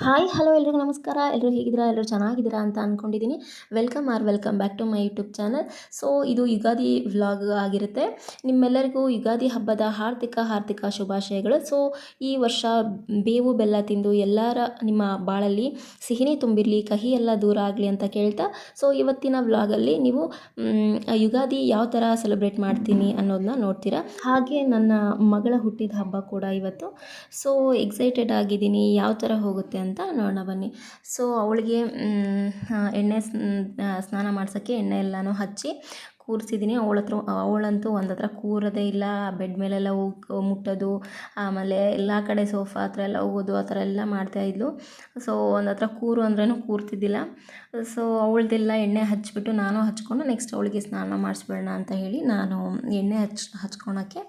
Hi hello ಎಲ್ರಿಗೂ ನಮಸ್ಕಾರ. ಎಲ್ಲರೂ ಹೇಗಿದ್ದೀರಾ? ಎಲ್ಲರೂ ಚೆನ್ನಾಗಿದ್ದೀರಾ ಅಂತ ಅಂದ್ಕೊಂಡಿದ್ದೀನಿ. Welcome back to my YouTube channel. So ಇದು ಯುಗಾದಿ ವ್ಲಾಗ್ ಆಗಿರುತ್ತೆ. ನಿಮ್ಮೆಲ್ಲರಿಗೂ ಯುಗಾದಿ ಹಬ್ಬದ ಹಾರ್ದಿಕ ಶುಭಾಶಯಗಳು. ಸೊ ಈ ವರ್ಷ ಬೇವು ಬೆಲ್ಲ ತಿಂದು ಎಲ್ಲರ ನಿಮ್ಮ ಬಾಳಲ್ಲಿ ಸಿಹಿನೇ ತುಂಬಿರಲಿ, ಕಹಿ ಎಲ್ಲ ದೂರ ಆಗಲಿ ಅಂತ ಕೇಳ್ತಾ, ಸೊ ಇವತ್ತಿನ ವ್ಲಾಗಲ್ಲಿ ನೀವು ಯುಗಾದಿ ಯಾವ ಥರ ಸೆಲೆಬ್ರೇಟ್ ಮಾಡ್ತೀನಿ ಅನ್ನೋದನ್ನ ನೋಡ್ತೀರಾ. ಹಾಗೆ ನನ್ನ ಮಗಳ ಹುಟ್ಟಿದ ಹಬ್ಬ ಕೂಡ ಇವತ್ತು. ಸೊ ಎಕ್ಸೈಟೆಡ್ ಆಗಿದ್ದೀನಿ ಯಾವ ಥರ ಹೋಗುತ್ತೆ ಅಂತ ನೋಡೋಣ ಬನ್ನಿ. ಸೊ ಅವಳಿಗೆ ಎಣ್ಣೆ ಸ್ನಾನ ಮಾಡ್ಸೋಕ್ಕೆ ಎಣ್ಣೆ ಎಲ್ಲನೂ ಹಚ್ಚಿ ಕೂರಿಸಿದ್ದೀನಿ. ಅವಳಂತೂ ಒಂದು ಹತ್ರ ಕೂರೋದೇ ಇಲ್ಲ. ಬೆಡ್ ಮೇಲೆಲ್ಲ ಹೋಗಿ ಮುಟ್ಟೋದು, ಆಮೇಲೆ ಎಲ್ಲ ಕಡೆ ಸೋಫಾ ಹತ್ರ ಎಲ್ಲ ಹೋಗೋದು, ಆ ಥರ ಎಲ್ಲ ಮಾಡ್ತಾಯಿದ್ಲು. ಸೊ ಒಂದು ಹತ್ರ ಕೂರು ಅಂದ್ರೂ ಕೂರ್ತಿದ್ದಿಲ್ಲ. ಸೊ ಅವಳದೆಲ್ಲ ಎಣ್ಣೆ ಹಚ್ಬಿಟ್ಟು ನಾನು ಹಚ್ಕೊಂಡು ನೆಕ್ಸ್ಟ್ ಅವಳಿಗೆ ಸ್ನಾನ ಮಾಡಿಸ್ಬೇಡ ಅಂತ ಹೇಳಿ ನಾನು ಎಣ್ಣೆ ಹಚ್ಕೊಳಕ್ಕೆ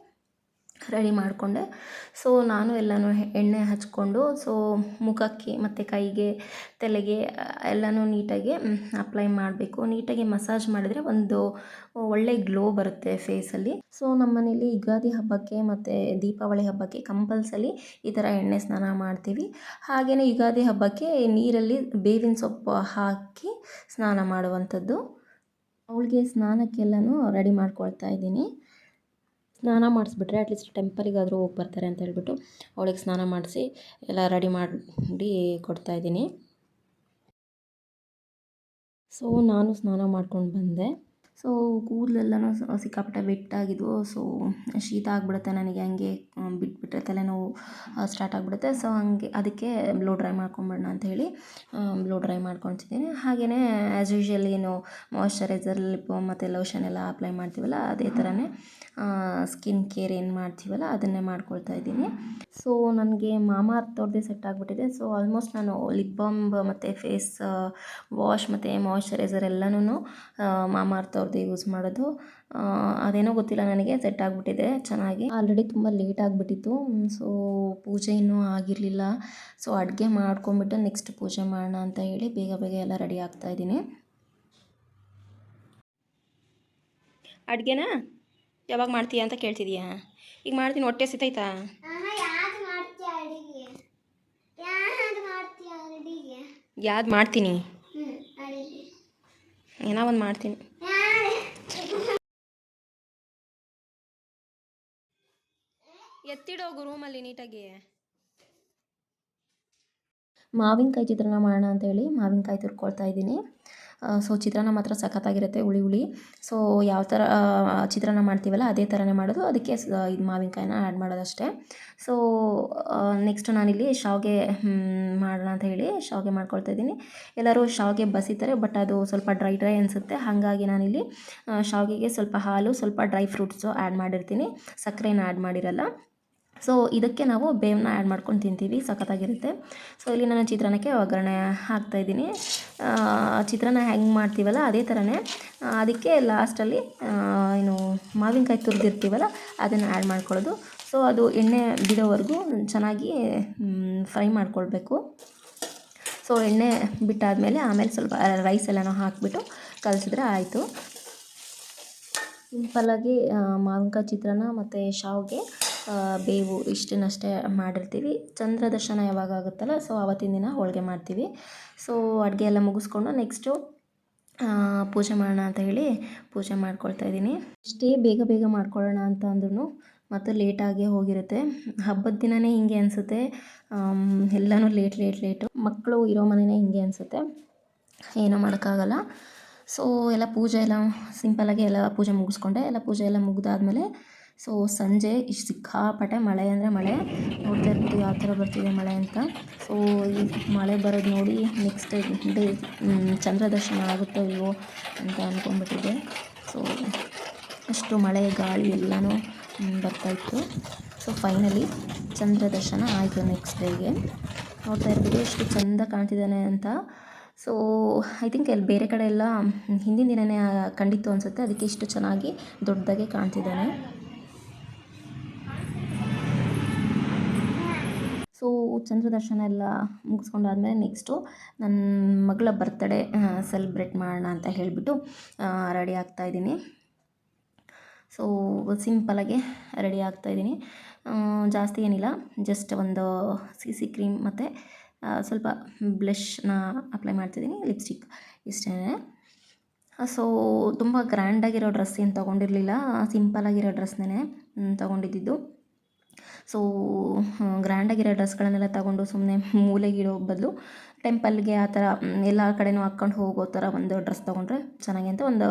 ರೆಡಿ ಮಾಡಿಕೊಂಡೆ. ಸೊ ನಾನು ಎಲ್ಲನೂ ಎಣ್ಣೆ ಹಚ್ಕೊಂಡು ಸೊ ಮುಖಕ್ಕೆ ಮತ್ತು ಕೈಗೆ, ತಲೆಗೆ ಎಲ್ಲನೂ ನೀಟಾಗಿ ಅಪ್ಲೈ ಮಾಡಬೇಕು. ನೀಟಾಗಿ ಮಸಾಜ್ ಮಾಡಿದರೆ ಒಂದು ಒಳ್ಳೆ ಗ್ಲೋ ಬರುತ್ತೆ ಫೇಸಲ್ಲಿ. ಸೊ ನಮ್ಮ ಮನೇಲಿ ಯುಗಾದಿ ಹಬ್ಬಕ್ಕೆ ಮತ್ತು ದೀಪಾವಳಿ ಹಬ್ಬಕ್ಕೆ ಕಂಪಲ್ಸರಿ ಈ ಥರ ಎಣ್ಣೆ ಸ್ನಾನ ಮಾಡ್ತೀವಿ. ಹಾಗೆಯೇ ಯುಗಾದಿ ಹಬ್ಬಕ್ಕೆ ನೀರಲ್ಲಿ ಬೇವಿನ ಸೊಪ್ಪು ಹಾಕಿ ಸ್ನಾನ ಮಾಡುವಂಥದ್ದು. ಅವಳಿಗೆ ಸ್ನಾನಕ್ಕೆಲ್ಲನೂ ರೆಡಿ ಮಾಡ್ಕೊಳ್ತಾ ಇದ್ದೀನಿ. ಸ್ನಾನ ಮಾಡಿಸ್ಬಿಟ್ರೆ ಅಟ್ಲೀಸ್ಟ್ ಟೆಂಪಲಿಗಾದರೂ ಹೋಗಿ ಬರ್ತಾರೆ ಅಂತ ಹೇಳ್ಬಿಟ್ಟು ಅವಳಿಗೆ ಸ್ನಾನ ಮಾಡಿಸಿ ಎಲ್ಲ ರೆಡಿ ಮಾಡಿ ಕೊಡ್ತಾಯಿದ್ದೀನಿ. ಸೊ ನಾನು ಸ್ನಾನ ಮಾಡ್ಕೊಂಡು ಬಂದೆ. ಸೊ ಕೂದಲೆಲ್ಲನೂ ಸಿಕ್ಕಾಪಟ್ಟೆ ಬೆಟ್ಟಾಗಿದ್ವು. ಸೊ ಶೀತ ಆಗಿಬಿಡುತ್ತೆ ನನಗೆ, ಹಂಗೆ ಬಿಟ್ಬಿಟ್ರೆ ತಲೆನೋವು ಸ್ಟಾರ್ಟ್ ಆಗಿಬಿಡುತ್ತೆ. ಸೊ ಹಂಗೆ ಅದಕ್ಕೆ ಬ್ಲೋ ಡ್ರೈ ಮಾಡ್ಕೊಂಬಿಡೋಣ ಅಂತ ಹೇಳಿ ಬ್ಲೋ ಡ್ರೈ ಮಾಡ್ಕೊಳ್ತಿದ್ದೀನಿ. ಹಾಗೆಯೇ ಆ್ಯಸ್ ಯೂಶ್ವಲ್ ಏನು ಮಾಯ್ಶ್ಚರೈಸರ್, ಲಿಪ್ ಬಾಮ್ ಮತ್ತು ಲೋಷನ್ ಎಲ್ಲ ಅಪ್ಲೈ ಮಾಡ್ತೀವಲ್ಲ ಅದೇ ಥರನೇ ಸ್ಕಿನ್ ಕೇರ್ ಏನು ಮಾಡ್ತೀವಲ್ಲ ಅದನ್ನೇ ಮಾಡ್ಕೊಳ್ತಾ ಇದ್ದೀನಿ. ಸೊ ನನಗೆ ಮಾಮಾಅರ್ತ್ ಅವ್ರದ್ದೇ ಸೆಟ್ ಆಗಿಬಿಟ್ಟಿದೆ. ಸೊ ಆಲ್ಮೋಸ್ಟ್ ನಾನು ಲಿಪ್ ಬಾಮ್ ಮತ್ತು ಫೇಸ್ ವಾಶ್ ಮತ್ತು ಮಾಯ್ಶ್ಚರೈಸರ್ ಎಲ್ಲನೂ ಮಾಮಾಅರ್ತ್ ಅವ್ರದ್ದೇ ಯೂಸ್ ಮಾಡೋದು. ಅದೇನೋ ಗೊತ್ತಿಲ್ಲ, ನನಗೆ ಸೆಟ್ ಆಗಿಬಿಟ್ಟಿದೆ ಚೆನ್ನಾಗಿ. ಆಲ್ರೆಡಿ ತುಂಬ ಲೇಟ್ ಆಗಿಬಿಟ್ಟಿತ್ತು. ಸೊ ಪೂಜೆ ಇನ್ನೂ ಆಗಿರಲಿಲ್ಲ. ಸೊ ಅಡುಗೆ ಮಾಡ್ಕೊಂಬಿಟ್ಟು ನೆಕ್ಸ್ಟ್ ಪೂಜೆ ಮಾಡೋಣ ಅಂತ ಹೇಳಿ ಬೇಗ ಎಲ್ಲ ರೆಡಿ ಆಗ್ತಾಯಿದ್ದೀನಿ. ಅಡುಗೆನಾ ಯಾವಾಗ ಮಾಡ್ತೀಯ ಅಂತ ಕೇಳ್ತಿದೀಯಾ? ಈಗ ಮಾಡ್ತೀನಿ, ಹೊಟ್ಟೆ ಸಿತೈತಾ? ಯಾವ್ದು ಮಾಡ್ತೀನಿ? ಏನೋ ಒಂದು ಮಾಡ್ತೀನಿ. ಎತ್ತಿಡೋಗು ರೂಮಲ್ಲಿ ನೀಟಾಗಿ. ಮಾವಿನಕಾಯಿ ಚಿತ್ರಾನ್ನ ಮಾಡೋಣ ಅಂತ ಹೇಳಿ ಮಾವಿನಕಾಯಿ ತುರ್ಕೊಳ್ತಾ ಇದ್ದೀನಿ. ಸೊ ಚಿತ್ರಾನ್ನ ಮಾತ್ರ ಸಖತ್ತಾಗಿರುತ್ತೆ, ಹುಳಿ. ಸೊ ಯಾವ ಥರ ಚಿತ್ರಾನ್ನ ಮಾಡ್ತೀವಲ್ಲ ಅದೇ ಥರನೇ ಮಾಡೋದು. ಅದಕ್ಕೆ ಇದು ಮಾವಿನಕಾಯಿನ ಆ್ಯಡ್ ಮಾಡೋದಷ್ಟೇ. ಸೊ ನೆಕ್ಸ್ಟ್ ನಾನಿಲ್ಲಿ ಶಾವಿಗೆ ಮಾಡೋಣ ಅಂತ ಹೇಳಿ ಶಾವಿಗೆ ಮಾಡ್ಕೊಳ್ತಾ ಇದ್ದೀನಿ. ಎಲ್ಲರೂ ಶಾವಿಗೆ ಬಸಿತಾರೆ, ಬಟ್ ಅದು ಸ್ವಲ್ಪ ಡ್ರೈ ಅನಿಸುತ್ತೆ. ಹಾಗಾಗಿ ನಾನಿಲ್ಲಿ ಶಾವಿಗೆಗೆ ಸ್ವಲ್ಪ ಹಾಲು, ಸ್ವಲ್ಪ ಡ್ರೈ ಫ್ರೂಟ್ಸು ಆ್ಯಡ್ ಮಾಡಿರ್ತೀನಿ, ಸಕ್ಕರೆನ ಆ್ಯಡ್ ಮಾಡಿರಲ್ಲ. ಸೊ ಇದಕ್ಕೆ ನಾವು ಬೇವನ್ನ ಆ್ಯಡ್ ಮಾಡ್ಕೊಂಡು ತಿಂತೀವಿ, ಸಖತ್ತಾಗಿರುತ್ತೆ. ಸೊ ಇಲ್ಲಿ ನಾನು ಚಿತ್ರಾನ್ನಕ್ಕೆ ಒಗ್ಗರಣೆ ಹಾಕ್ತಾಯಿದ್ದೀನಿ. ಚಿತ್ರಾನ್ನ ಹೆಂಗೆ ಮಾಡ್ತೀವಲ್ಲ ಅದೇ ಥರನೇ ಅದಕ್ಕೆ ಲಾಸ್ಟಲ್ಲಿ ಏನು ಮಾವಿನಕಾಯಿ ತುರಿದಿರ್ತೀವಲ್ಲ ಅದನ್ನು ಆ್ಯಡ್ ಮಾಡ್ಕೊಳ್ಳೋದು. ಸೊ ಅದು ಎಣ್ಣೆ ಬಿಡೋವರೆಗೂ ಚೆನ್ನಾಗಿ ಫ್ರೈ ಮಾಡ್ಕೊಳ್ಬೇಕು. ಸೊ ಎಣ್ಣೆ ಬಿಟ್ಟಾದಮೇಲೆ ಆಮೇಲೆ ಸ್ವಲ್ಪ ರೈಸ್ ಎಲ್ಲನೂ ಹಾಕಿಬಿಟ್ಟು ಕಲಿಸಿದ್ರೆ ಆಯಿತು. ಸಿಂಪಲ್ಲಾಗಿ ಮಾವಿನಕಾಯಿ ಚಿತ್ರಾನ್ನ ಮತ್ತು ಶಾವಿಗೆ, ಬೇವು ಇಷ್ಟನ್ನಷ್ಟೇ ಮಾಡಿರ್ತೀವಿ. ಚಂದ್ರ ದರ್ಶನ ಯಾವಾಗ ಆಗುತ್ತಲ್ಲ ಸೊ ಆವತ್ತಿನ ದಿನ ಹೋಳಿಗೆ ಮಾಡ್ತೀವಿ. ಸೊ ಅಡುಗೆ ಎಲ್ಲ ಮುಗಿಸ್ಕೊಂಡು ನೆಕ್ಸ್ಟು ಪೂಜೆ ಮಾಡೋಣ ಅಂತ ಹೇಳಿ ಪೂಜೆ ಮಾಡ್ಕೊಳ್ತಾ ಇದ್ದೀನಿ. ಇಷ್ಟೇ ಬೇಗ ಮಾಡ್ಕೊಳ್ಳೋಣ ಅಂತ ಅಂದ್ರೂ ಮತ್ತು ಲೇಟಾಗೇ ಹೋಗಿರುತ್ತೆ. ಹಬ್ಬದ ದಿನವೇ ಹಿಂಗೆ ಅನಿಸುತ್ತೆ, ಎಲ್ಲನೂ ಲೇಟು. ಮಕ್ಕಳು ಇರೋ ಮನೆಯೇ ಹಿಂಗೆ ಅನಿಸುತ್ತೆ, ಏನೂ ಮಾಡೋಕ್ಕಾಗಲ್ಲ. ಸೊ ಎಲ್ಲ ಪೂಜೆ ಎಲ್ಲ ಸಿಂಪಲ್ಲಾಗಿ ಎಲ್ಲ ಪೂಜೆ ಮುಗಿಸ್ಕೊಂಡೆ. ಎಲ್ಲ ಪೂಜೆ ಎಲ್ಲ ಮುಗಿದಾದ್ಮೇಲೆ ಸೊ ಸಂಜೆ ಇಷ್ಟು ಸಿಕ್ಕಾಪಟ್ಟೆ ಮಳೆ ಅಂದರೆ ಮಳೆ, ನೋಡ್ತಾ ಇರ್ಬೋದು ಯಾವ ಥರ ಬರ್ತಿದೆ ಮಳೆ ಅಂತ. ಸೊ ಈ ಮಳೆ ಬರೋದು ನೋಡಿ ನೆಕ್ಸ್ಟ್ ಡೇ ಚಂದ್ರ ದರ್ಶನ ಆಗುತ್ತೋ ಇಲ್ವೋ ಅಂತ ಅಂದ್ಕೊಂಡ್ಬಿಟ್ಟಿದ್ದೆ. ಸೊ ಅಷ್ಟು ಮಳೆ ಗಾಳಿ ಎಲ್ಲನೂ ಬರ್ತಾಯಿತ್ತು. ಸೊ ಫೈನಲಿ ಚಂದ್ರ ದರ್ಶನ ಆಯಿತು ನೆಕ್ಸ್ಟ್ ಡೇಗೆ. ನೋಡ್ತಾ ಇರ್ಬೋದು ಎಷ್ಟು ಚೆಂದ ಕಾಣ್ತಿದ್ದಾನೆ ಅಂತ. ಸೊ ಐ ಥಿಂಕ್ ಅಲ್ಲಿ ಬೇರೆ ಕಡೆ ಎಲ್ಲ ಹಿಂದಿನ ದಿನವೇ ಕಂಡಿತ್ತು ಅನಿಸುತ್ತೆ, ಅದಕ್ಕೆ ಇಷ್ಟು ಚೆನ್ನಾಗಿ ದೊಡ್ಡದಾಗೆ ಕಾಣ್ತಿದ್ದಾನೆ. ಸೊ ಚಂದ್ರ ದರ್ಶನ ಎಲ್ಲ ಮುಗಿಸ್ಕೊಂಡಾದ್ಮೇಲೆ ನೆಕ್ಸ್ಟು ನನ್ನ ಮಗಳ ಬರ್ತ್ಡೇ ಸೆಲೆಬ್ರೇಟ್ ಮಾಡೋಣ ಅಂತ ಹೇಳಿಬಿಟ್ಟು ರೆಡಿ ಆಗ್ತಾಯಿದ್ದೀನಿ. ಸೊ ಸಿಂಪಲಾಗಿ ರೆಡಿ ಆಗ್ತಾಯಿದ್ದೀನಿ. ಜಾಸ್ತಿ ಏನಿಲ್ಲ, ಜಸ್ಟ್ ಒಂದು CC ಕ್ರೀಮ್ ಮತ್ತು ಸ್ವಲ್ಪ ಬ್ಲಷ್ನ ಅಪ್ಲೈ ಮಾಡ್ತಿದ್ದೀನಿ, ಲಿಪ್ಸ್ಟಿಕ್ ಇಷ್ಟೇ. ಸೊ ತುಂಬ ಗ್ರ್ಯಾಂಡಾಗಿರೋ ಡ್ರೆಸ್ ಏನು ತೊಗೊಂಡಿರಲಿಲ್ಲ, ಸಿಂಪಲಾಗಿರೋ ಡ್ರೆಸ್ನೇ ತೊಗೊಂಡಿದ್ದು. ಸೊ ಗ್ರ್ಯಾಂಡಾಗಿರೋ ಡ್ರೆಸ್ಗಳನ್ನೆಲ್ಲ ತಗೊಂಡು ಸುಮ್ಮನೆ ಮೂಲೆಗಿಡೋ ಬದಲು ಟೆಂಪಲ್ಗೆ ಆ ಥರ ಎಲ್ಲ ಕಡೆನೂ ಹಾಕ್ಕೊಂಡು ಹೋಗೋ ಥರ ಒಂದು ಡ್ರೆಸ್ ತೊಗೊಂಡ್ರೆ ಚೆನ್ನಾಗಿ ಅಂತ ಒಂದು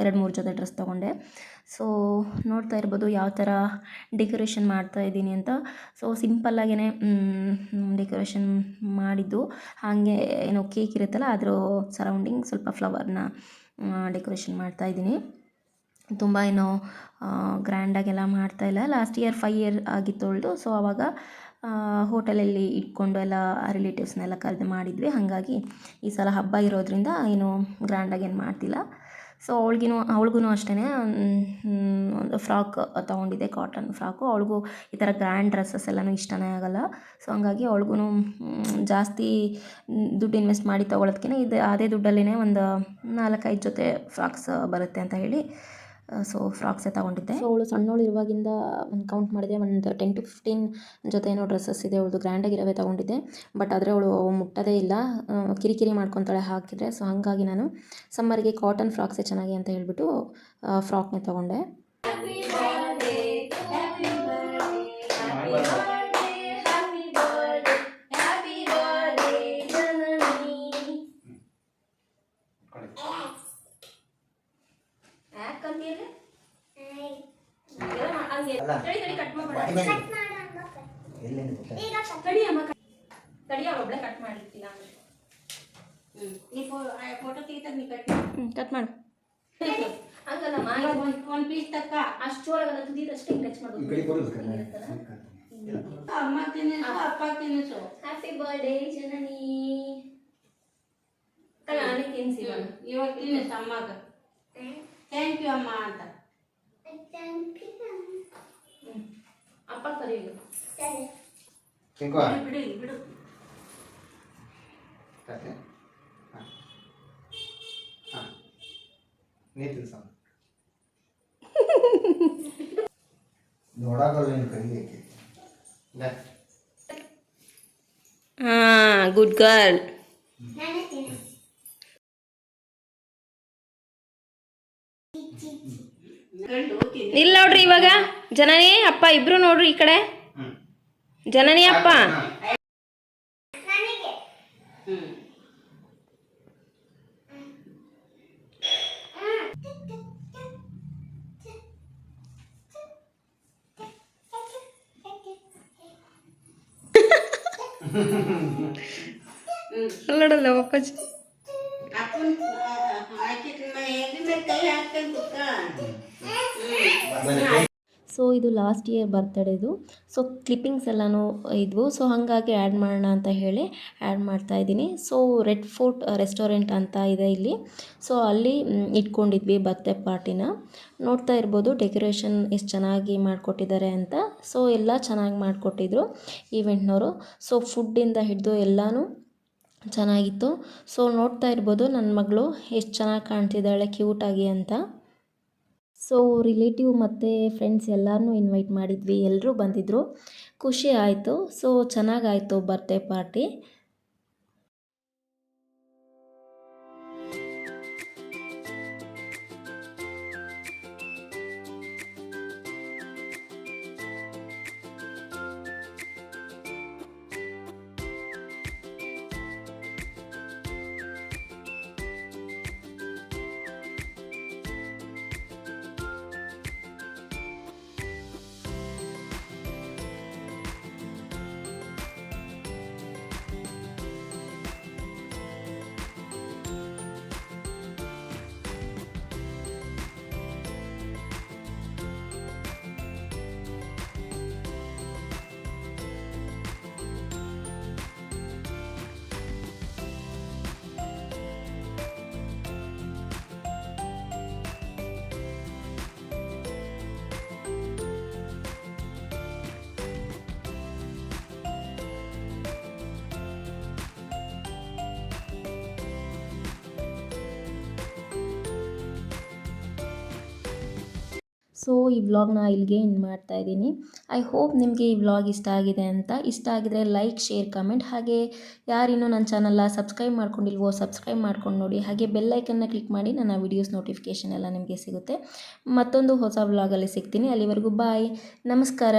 2-3 ಜೊತೆ ಡ್ರೆಸ್ ತೊಗೊಂಡೆ. ಸೊ ನೋಡ್ತಾ ಇರ್ಬೋದು ಯಾವ ಥರ ಡೆಕೋರೇಷನ್ ಮಾಡ್ತಾಯಿದ್ದೀನಿ ಅಂತ. ಸೊ ಸಿಂಪಲ್ಲಾಗೇ ಡೆಕೋರೇಷನ್ ಮಾಡಿದ್ದು, ಹಾಗೆ ಏನೋ ಕೇಕ್ ಇರುತ್ತಲ್ಲ ಅದ್ರ ಸರೌಂಡಿಂಗ್ ಸ್ವಲ್ಪ ಫ್ಲವರ್ನ ಡೆಕೋರೇಷನ್ ಮಾಡ್ತಾಯಿದ್ದೀನಿ. ತುಂಬ ಏನೋ ಗ್ರ್ಯಾಂಡಾಗೆಲ್ಲ ಮಾಡ್ತಾಯಿಲ್ಲ. ಲಾಸ್ಟ್ ಇಯರ್ 5 ಇಯರ್ ಆಗಿತ್ತೊಳ್ದು. ಸೊ ಆವಾಗ ಹೋಟೆಲಲ್ಲಿ ಇಟ್ಕೊಂಡು ಎಲ್ಲ ರಿಲೇಟಿವ್ಸ್ನೆಲ್ಲ ಕರೆದು ಮಾಡಿದ್ವಿ. ಹಾಗಾಗಿ ಈ ಸಲ ಹಬ್ಬ ಇರೋದ್ರಿಂದ ಏನು ಗ್ರ್ಯಾಂಡಾಗೇನು ಮಾಡ್ತಿಲ್ಲ. ಸೊ ಅವಳಿಗೂ ಅಷ್ಟೇ ಒಂದು ಫ್ರಾಕ್ ತೊಗೊಂಡಿದ್ದೆ, ಕಾಟನ್ ಫ್ರಾಕು. ಅವಳಿಗೂ ಈ ಥರ ಗ್ರ್ಯಾಂಡ್ ಡ್ರೆಸ್ಸಸ್ ಎಲ್ಲನೂ ಇಷ್ಟನೇ ಆಗೋಲ್ಲ. ಸೊ ಹಂಗಾಗಿ ಅವಳಿಗೂ ಜಾಸ್ತಿ ದುಡ್ಡು ಇನ್ವೆಸ್ಟ್ ಮಾಡಿ ತೊಗೊಳೋದಕ್ಕಿಂತ ಅದೇ ದುಡ್ಡಲ್ಲೇ ಒಂದು 4-5 ಜೊತೆ ಫ್ರಾಕ್ಸ್ ಬರುತ್ತೆ ಅಂತ ಹೇಳಿ ಸೊ ಫ್ರಾಕ್ಸೇ ತೊಗೊಂಡಿದ್ದೆ. ಸೊ ಅವಳು ಸಣ್ಣವಳು ಇರುವಾಗಿಂದ ಒಂದು ಕೌಂಟ್ ಮಾಡಿದೆ, ಒಂದು 10-15 ಜೊತೆ ಏನೋ ಡ್ರೆಸ್ಸಸ್ ಇದೆ ಅವಳದು, ಗ್ರ್ಯಾಂಡಾಗಿರೋವೇ ತೊಗೊಂಡಿದ್ದೆ. ಬಟ್ ಆದರೆ ಅವಳು ಮುಟ್ಟೋದೇ ಇಲ್ಲ, ಕಿರಿಕಿರಿ ಮಾಡ್ಕೊತಾಳೆ ಹಾಕಿದರೆ. ಸೊ ಹಾಗಾಗಿ ನಾನು ಸಮ್ಮರ್ಗೆ ಕಾಟನ್ ಫ್ರಾಕ್ಸೇ ಚೆನ್ನಾಗಿ ಅಂತ ಹೇಳ್ಬಿಟ್ಟು ಫ್ರಾಕ್ನೇ ತೊಗೊಂಡೆ. ಕಟ್ ಮಾಡು. ಒಂದು ಪೀಸ್ ತಕ್ಕ ಅಷ್ಟೊಳಗೆ ತುದಿದಷ್ಟೇ ಟಚ್ ಮಾಡೋದು. ಅಮ್ಮ ತಿನ್ನಿಸು, ಅಪ್ಪ ತಿನ್ನಿಸು. ಹ್ಯಾಪಿ ಬರ್ಡೇ ಜನನಿ. ಇವಾಗ ತಿನ್ನಿಸು ಅಮ್ಮಗ. ಥ್ಯಾಂಕ್ ಯು ಅಮ್ಮ ಅಂತ. ಅಪ್ಪ ಕರೀಲಿ. ಬಿಡು ಬಿಡು. Good girl. ಇಲ್ಲ ನೋಡ್ರಿ ಇವಾಗ ಜನನಿ ಅಪ್ಪ ಇಬ್ರು ನೋಡ್ರಿ ಈ ಕಡೆ. ಜನನಿ ಅಪ್ಪ ನೋಡಲ್ಲ ಅಪ್ಪಾಜಿ. ಸೊ ಇದು ಲಾಸ್ಟ್ ಇಯರ್ ಬರ್ತಡೇದು. ಸೊ ಕ್ಲಿಪ್ಪಿಂಗ್ಸ್ ಎಲ್ಲನೂ ಇದ್ವು. ಸೊ ಹಾಗಾಗಿ ಆ್ಯಡ್ ಮಾಡೋಣ ಅಂತ ಹೇಳಿ ಆ್ಯಡ್ ಮಾಡ್ತಾಯಿದ್ದೀನಿ. ಸೊ ರೆಡ್ ಫೋರ್ಟ್ ರೆಸ್ಟೋರೆಂಟ್ ಅಂತ ಇದೆ ಇಲ್ಲಿ. ಸೊ ಅಲ್ಲಿ ಇಟ್ಕೊಂಡಿದ್ವಿ ಬರ್ತ್ಡೇ ಪಾರ್ಟಿನ. ನೋಡ್ತಾ ಇರ್ಬೋದು ಡೆಕೋರೇಷನ್ ಎಷ್ಟು ಚೆನ್ನಾಗಿ ಮಾಡಿಕೊಟ್ಟಿದ್ದಾರೆ ಅಂತ. ಸೊ ಎಲ್ಲ ಚೆನ್ನಾಗಿ ಮಾಡಿಕೊಟ್ಟಿದ್ರು ಈವೆಂಟ್ನವರು. ಸೊ ಫುಡ್ಡಿಂದ ಹಿಡಿದು ಎಲ್ಲನೂ ಚೆನ್ನಾಗಿತ್ತು. ಸೊ ನೋಡ್ತಾ ಇರ್ಬೋದು ನನ್ನ ಮಗಳು ಎಷ್ಟು ಚೆನ್ನಾಗಿ ಕಾಣ್ತಿದ್ದಾಳೆ ಕ್ಯೂಟಾಗಿ ಅಂತ. ಸೊ ರಿಲೇಟಿವ್ ಮತ್ತು ಫ್ರೆಂಡ್ಸ್ ಎಲ್ಲರನ್ನೂ ಇನ್ವೈಟ್ ಮಾಡಿದ್ವಿ, ಎಲ್ಲರೂ ಬಂದಿದ್ದರು, ಖುಷಿ ಆಯಿತು. ಸೊ ಚೆನ್ನಾಗಾಯಿತು ಬರ್ತ್ಡೇ ಪಾರ್ಟಿ. ಸೊ ಈ ವ್ಲಾಗ್ನ ಇಲ್ಲಿಗೆ ಎಂಡ್ ಮಾಡ್ತಾ ಇದ್ದೀನಿ. ಐ ಹೋಪ್ ನಿಮಗೆ ಈ ವ್ಲಾಗ್ ಇಷ್ಟ ಆಗಿದೆ ಅಂತ. ಇಷ್ಟ ಆಗಿದರೆ ಲೈಕ್, ಶೇರ್, ಕಮೆಂಟ್, ಹಾಗೆ ಯಾರಿನ್ನೂ ನನ್ನ ಚಾನಲ್ನ ಸಬ್ಸ್ಕ್ರೈಬ್ ಮಾಡ್ಕೊಂಡಿಲ್ವೋ ಸಬ್ಸ್ಕ್ರೈಬ್ ಮಾಡ್ಕೊಂಡು ನೋಡಿ. ಹಾಗೆ ಬೆಲ್ ಐಕನ್ನ ಕ್ಲಿಕ್ ಮಾಡಿ ನನ್ನ ವೀಡಿಯೋಸ್ ನೋಟಿಫಿಕೇಷನ್ ಎಲ್ಲ ನಿಮಗೆ ಸಿಗುತ್ತೆ. ಮತ್ತೊಂದು ಹೊಸ ವ್ಲಾಗಲ್ಲಿ ಸಿಗ್ತೀನಿ. ಅಲ್ಲಿವರೆಗೂ ಬಾಯ್, ನಮಸ್ಕಾರ.